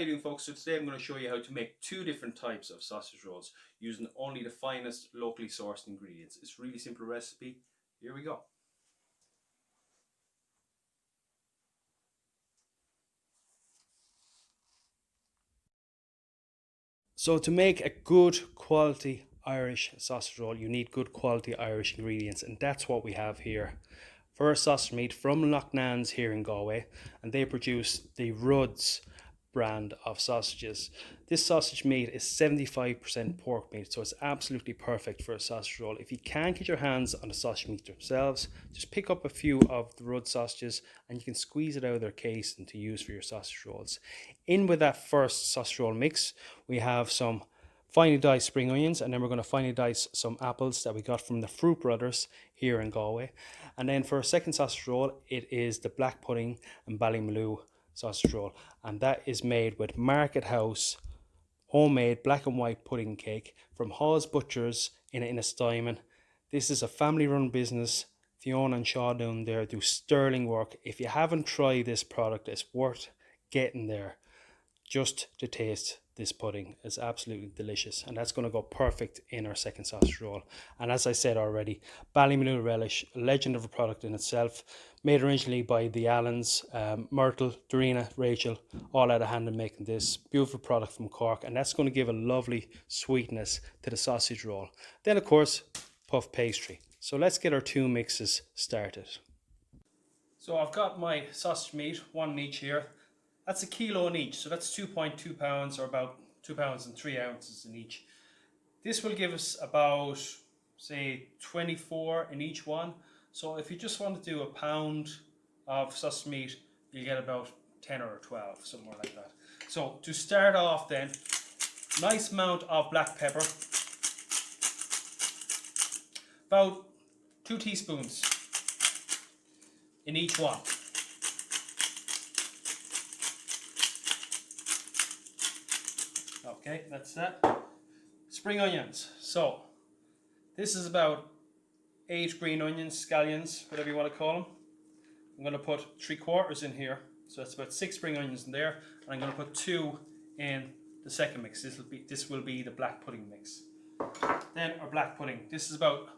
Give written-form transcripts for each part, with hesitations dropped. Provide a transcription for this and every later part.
you doing, folks? So today I'm going to show you how to make two different types of sausage rolls using only the finest locally sourced ingredients. It's a really simple recipe. Here we go. So to make a good quality Irish sausage roll, you need good quality Irish ingredients, and that's what we have here. First, sausage meat from Loughnans here in Galway, and they produce the Rudd's brand of sausages. This sausage meat is 75% pork meat, so it's absolutely perfect for a sausage roll. If you can't get your hands on the sausage meat themselves, just pick up a few of the Rudd sausages and you can squeeze it out of their case and to use for your sausage rolls. In with that first sausage roll mix, we have some finely diced spring onions, and then we're going to finely dice some apples that we got from the Fruit Brothers here in Galway. And then for a second sausage roll, it is the Blackpudding and ballymaloe sausage roll, and that is made with Market House homemade black and white pudding cake from Hall's Butchers in Ennistimon. This is a family run business. Fiona and Shaw down there do sterling work. If you haven't tried this product, it's worth getting there just to taste this pudding. Is absolutely delicious, and that's going to go perfect in our second sausage roll. And as I said already, ballymaloe relish, a legend of a product in itself, made originally by the Allens, Myrtle, Dorina, Rachel, all had a hand in making this beautiful product from Cork, and that's going to give a lovely sweetness to the sausage roll. Then of course, puff pastry. So let's get our two mixes started. So I've got my sausage meat, one in each here. That's a kilo in each, so that's 2.2 pounds, or about 2 pounds and 3 ounces in each. This will give us about, say, 24 in each one. So if you just want to do a pound of sausage meat, you get about 10 or 12, somewhere like that. So to start off then, nice amount of black pepper, about 2 teaspoons in each one. Okay, that's that. Spring onions. So this is about 8 green onions, scallions, whatever you want to call them. I'm going to put 3/4 in here, so that's about 6 spring onions in there, and I'm going to put 2 in the second mix. This will be the black pudding mix. Then our black pudding. This is about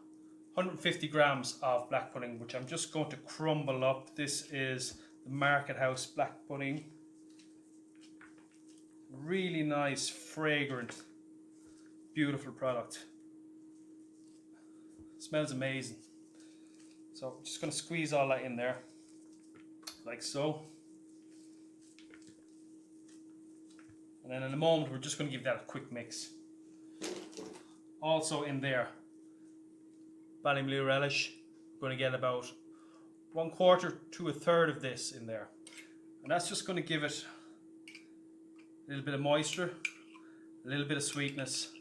150 grams of black pudding, which I'm just going to crumble up. This is the Market House black pudding. Really nice, fragrant, beautiful product. Smells amazing. So I'm just going to squeeze all that in there, like so. And then in a moment, we're just going to give that a quick mix. Also in there, ballymaloe relish. We're going to get about 1/4 to 1/3 of this in there. And that's just going to give it a little bit of moisture, a little bit of sweetness,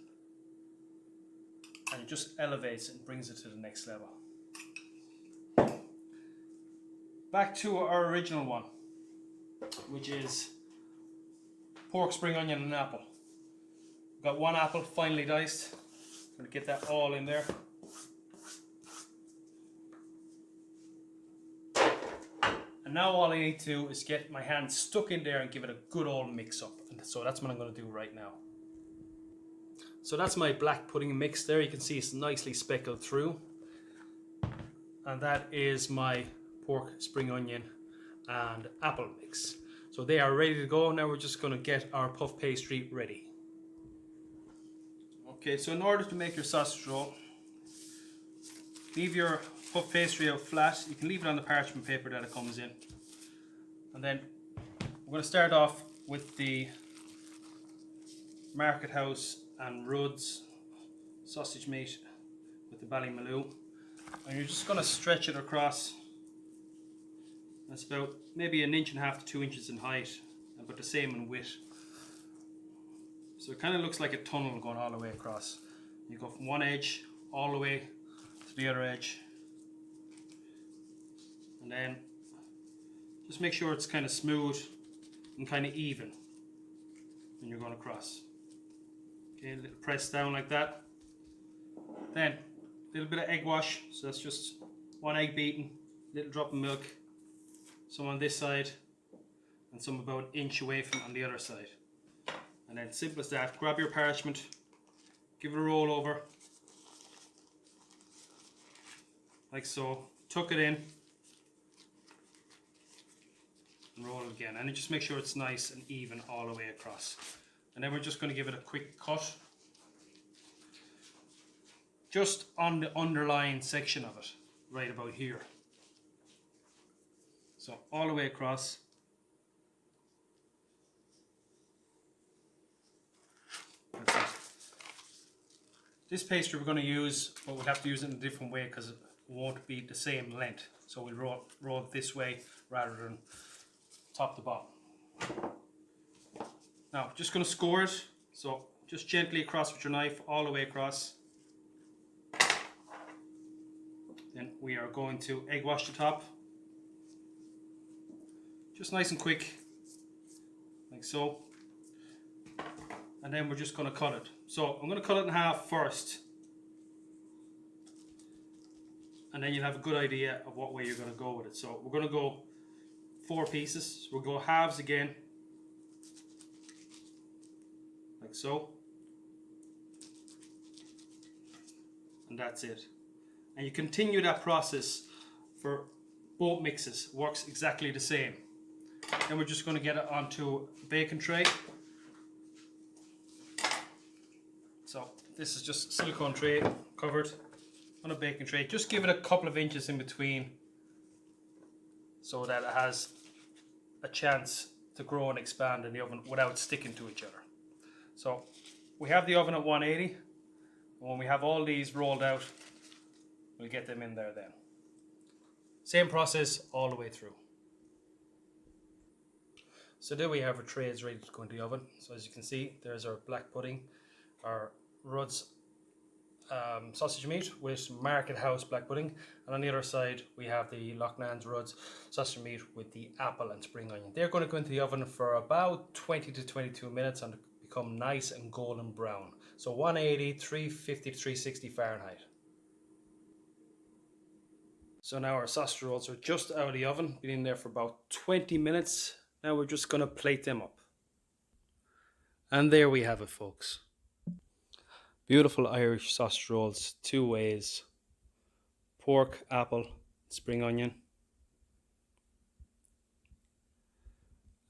and it just elevates it and brings it to the next level. Back to our original one, which is pork, spring onion and apple. We've got 1 apple finely diced. I'm going to get that all in there. And now all I need to do is get my hand stuck in there and give it a good old mix up. And so that's what I'm going to do right now. So that's my black pudding mix there. You can see it's nicely speckled through. And that is my pork, spring onion and apple mix. So they are ready to go. Now we're just going to get our puff pastry ready. Okay, so in order to make your sausage roll, leave your puff pastry out flat. You can leave it on the parchment paper that it comes in. And then we're going to start off with the Market House and Rudd's sausage meat with the ballymaloe. And you're just going to stretch it across. That's about maybe 1.5 inches to 2 inches in height, but the same in width. So it kind of looks like a tunnel going all the way across. You go from one edge all the way to the other edge. And then just make sure it's kind of smooth and kind of even when you're going across. Okay, a little press down like that. Then a little bit of egg wash, so that's just 1 egg beaten, little drop of milk, some on this side and some about 1 inch away from on the other side. And then simple as that, grab your parchment, give it a roll over, like so, tuck it in, and roll it again. And just make sure it's nice and even all the way across. And then we're just going to give it a quick cut, just on the underlying section of it, right about here. So all the way across. That's it. This pastry we're going to use, but we'll have to use it in a different way because it won't be the same length. So we'll roll it this way rather than top to bottom. Now, just going to score it. So just gently across with your knife, all the way across. Then we are going to egg wash the top. Just nice and quick, like so. And then we're just going to cut it. So I'm going to cut it in half first. And then you'll have a good idea of what way you're going to go with it. So we're going to go 4 pieces. So we'll go halves again. Like so. And that's it. And you continue that process for both mixes. Works exactly the same. Then we're just going to get it onto a baking tray. So this is just a silicone tray covered on a baking tray. Just give it a couple of inches in between so that it has a chance to grow and expand in the oven without sticking to each other. So we have the oven at 180. And when we have all these rolled out, we'll get them in there then. Same process all the way through. So there we have our trays ready to go into the oven. So as you can see, there's our black pudding, our Rudd's sausage meat with Market House black pudding, and on the other side we have the Loughnan's Rudd's sausage meat with the apple and spring onion. They're going to go into the oven for about 20 to 22 minutes and become nice and golden brown. So 180, 350 to 360 Fahrenheit. So now our sausage rolls are just out of the oven, been in there for about 20 minutes. Now we're just going to plate them up. And there we have it, folks. Beautiful Irish sausage rolls, 2 ways. Pork, apple, spring onion.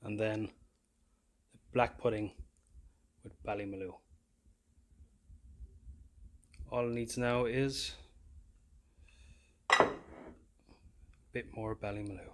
And then the black pudding with ballymaloe. All it needs now is a bit more ballymaloe.